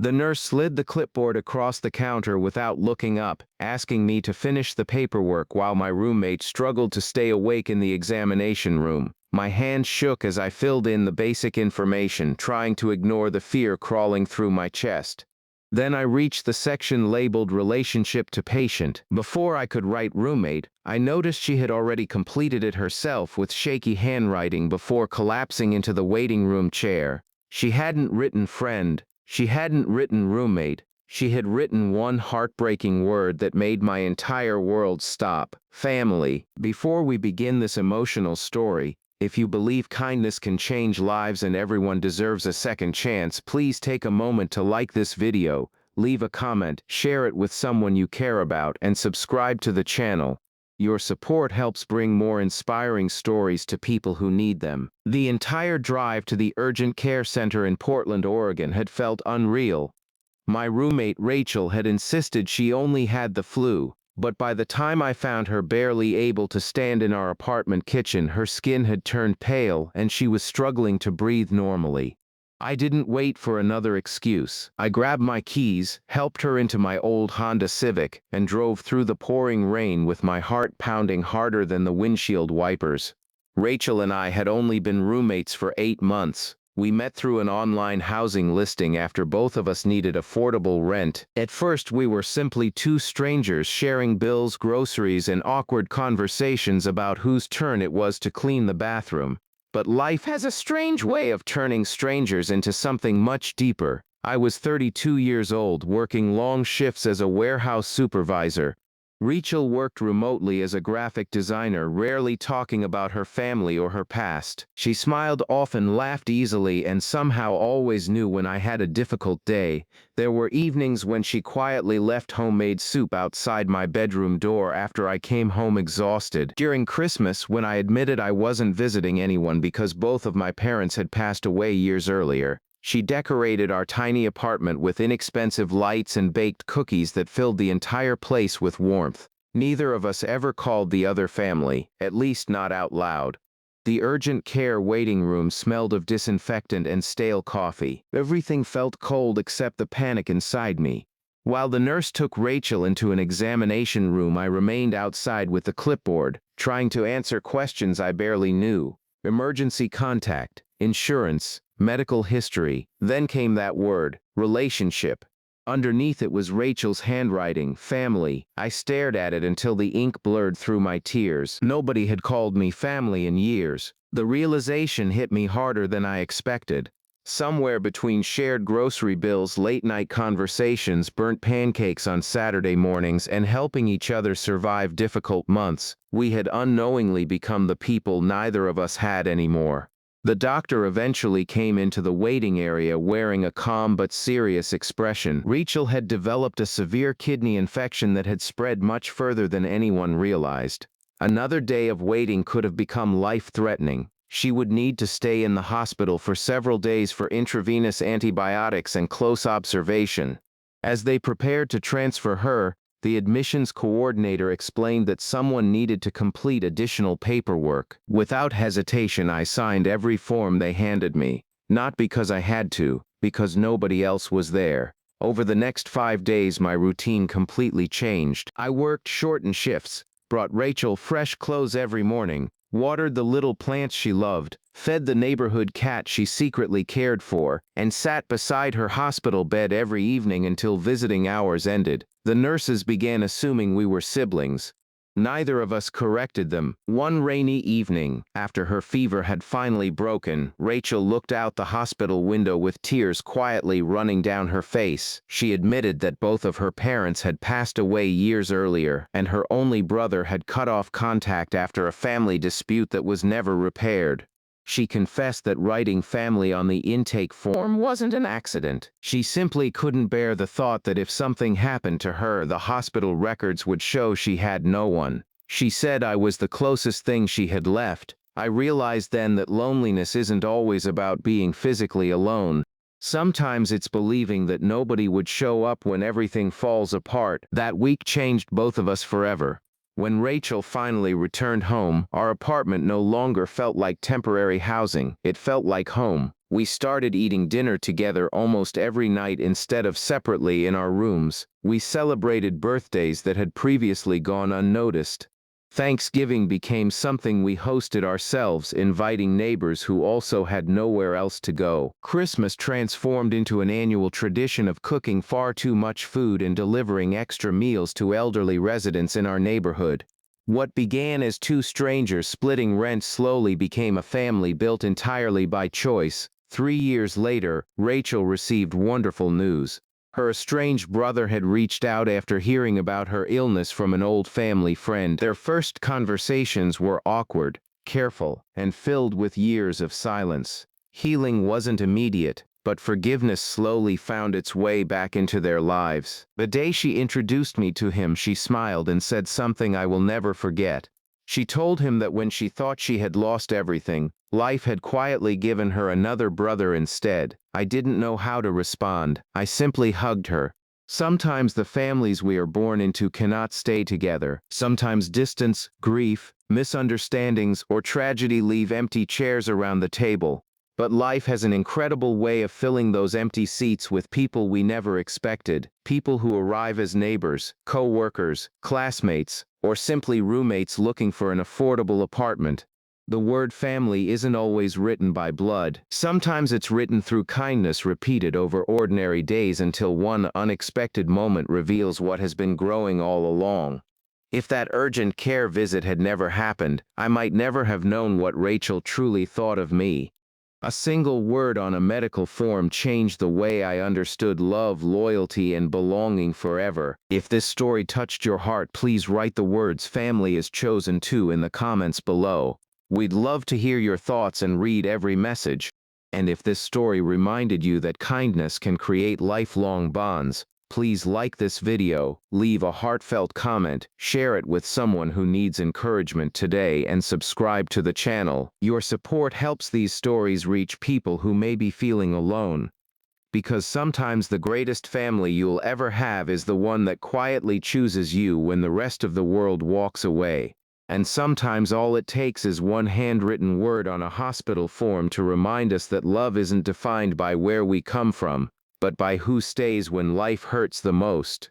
The nurse slid the clipboard across the counter without looking up, asking me to finish the paperwork while my roommate struggled to stay awake in the examination room. My hand shook as I filled in the basic information, trying to ignore the fear crawling through my chest. Then I reached the section labeled Relationship to Patient. Before I could write roommate, I noticed she had already completed it herself with shaky handwriting before collapsing into the waiting room chair. She hadn't written friend. She hadn't written roommate. She had written one heartbreaking word that made my entire world stop: family. Before we begin this emotional story, if you believe kindness can change lives and everyone deserves a second chance, please take a moment to like this video, leave a comment, share it with someone you care about, and subscribe to the channel. Your support helps bring more inspiring stories to people who need them. The entire drive to the urgent care center in Portland, Oregon had felt unreal. My roommate Rachel had insisted she only had the flu, but by the time I found her barely able to stand in our apartment kitchen, her skin had turned pale and she was struggling to breathe normally. I didn't wait for another excuse. I grabbed my keys, helped her into my old Honda Civic, and drove through the pouring rain with my heart pounding harder than the windshield wipers. Rachel and I had only been roommates for 8 months. We met through an online housing listing after both of us needed affordable rent. At first, we were simply two strangers sharing bills, groceries, and awkward conversations about whose turn it was to clean the bathroom. But life has a strange way of turning strangers into something much deeper. I was 32 years old, working long shifts as a warehouse supervisor. Rachel worked remotely as a graphic designer, rarely talking about her family or her past. She smiled often, laughed easily, and somehow always knew when I had a difficult day. There were evenings when she quietly left homemade soup outside my bedroom door after I came home exhausted. During Christmas, when I admitted I wasn't visiting anyone because both of my parents had passed away years earlier, she decorated our tiny apartment with inexpensive lights and baked cookies that filled the entire place with warmth. Neither of us ever called the other family, at least not out loud. The urgent care waiting room smelled of disinfectant and stale coffee. Everything felt cold except the panic inside me. While the nurse took Rachel into an examination room, I remained outside with the clipboard, trying to answer questions I barely knew. Emergency contact, insurance, medical history. Then came that word, relationship. Underneath it was Rachel's handwriting, family. I stared at it until the ink blurred through my tears. Nobody had called me family in years. The realization hit me harder than I expected. Somewhere between shared grocery bills, late-night conversations, burnt pancakes on Saturday mornings, and helping each other survive difficult months, we had unknowingly become the people neither of us had anymore. The doctor eventually came into the waiting area wearing a calm but serious expression. Rachel had developed a severe kidney infection that had spread much further than anyone realized. Another day of waiting could have become life-threatening. She would need to stay in the hospital for several days for intravenous antibiotics and close observation. As they prepared to transfer her, the admissions coordinator explained that someone needed to complete additional paperwork. Without hesitation, I signed every form they handed me. Not because I had to, because nobody else was there. Over the next 5 days, my routine completely changed. I worked shortened shifts, brought Rachel fresh clothes every morning, watered the little plants she loved, fed the neighborhood cat she secretly cared for, and sat beside her hospital bed every evening until visiting hours ended. The nurses began assuming we were siblings. Neither of us corrected them. One rainy evening, after her fever had finally broken, Rachel looked out the hospital window with tears quietly running down her face. She admitted that both of her parents had passed away years earlier, and her only brother had cut off contact after a family dispute that was never repaired. She confessed that writing family on the intake form wasn't an accident. She simply couldn't bear the thought that if something happened to her, the hospital records would show she had no one. She said I was the closest thing she had left. I realized then that loneliness isn't always about being physically alone. Sometimes it's believing that nobody would show up when everything falls apart. That week changed both of us forever. When Rachel finally returned home, our apartment no longer felt like temporary housing. It felt like home. We started eating dinner together almost every night instead of separately in our rooms. We celebrated birthdays that had previously gone unnoticed. Thanksgiving became something we hosted ourselves, inviting neighbors who also had nowhere else to go. Christmas transformed into an annual tradition of cooking far too much food and delivering extra meals to elderly residents in our neighborhood. What began as two strangers splitting rent slowly became a family built entirely by choice. 3 years later, Rachel received wonderful news. Her estranged brother had reached out after hearing about her illness from an old family friend. Their first conversations were awkward, careful, and filled with years of silence. Healing wasn't immediate, but forgiveness slowly found its way back into their lives. The day she introduced me to him, she smiled and said something I will never forget. She told him that when she thought she had lost everything, life had quietly given her another brother instead. I didn't know how to respond. I simply hugged her. Sometimes the families we are born into cannot stay together. Sometimes distance, grief, misunderstandings, or tragedy leave empty chairs around the table. But life has an incredible way of filling those empty seats with people we never expected, people who arrive as neighbors, co-workers, classmates, or simply roommates looking for an affordable apartment. The word family isn't always written by blood. Sometimes it's written through kindness repeated over ordinary days until one unexpected moment reveals what has been growing all along. If that urgent care visit had never happened, I might never have known what Rachel truly thought of me. A single word on a medical form changed the way I understood love, loyalty, and belonging forever. If this story touched your heart, please write the words "family is chosen too" in the comments below. We'd love to hear your thoughts and read every message. And if this story reminded you that kindness can create lifelong bonds, please like this video, leave a heartfelt comment, share it with someone who needs encouragement today, and subscribe to the channel. Your support helps these stories reach people who may be feeling alone. Because sometimes the greatest family you'll ever have is the one that quietly chooses you when the rest of the world walks away. And sometimes all it takes is one handwritten word on a hospital form to remind us that love isn't defined by where we come from, but by who stays when life hurts the most.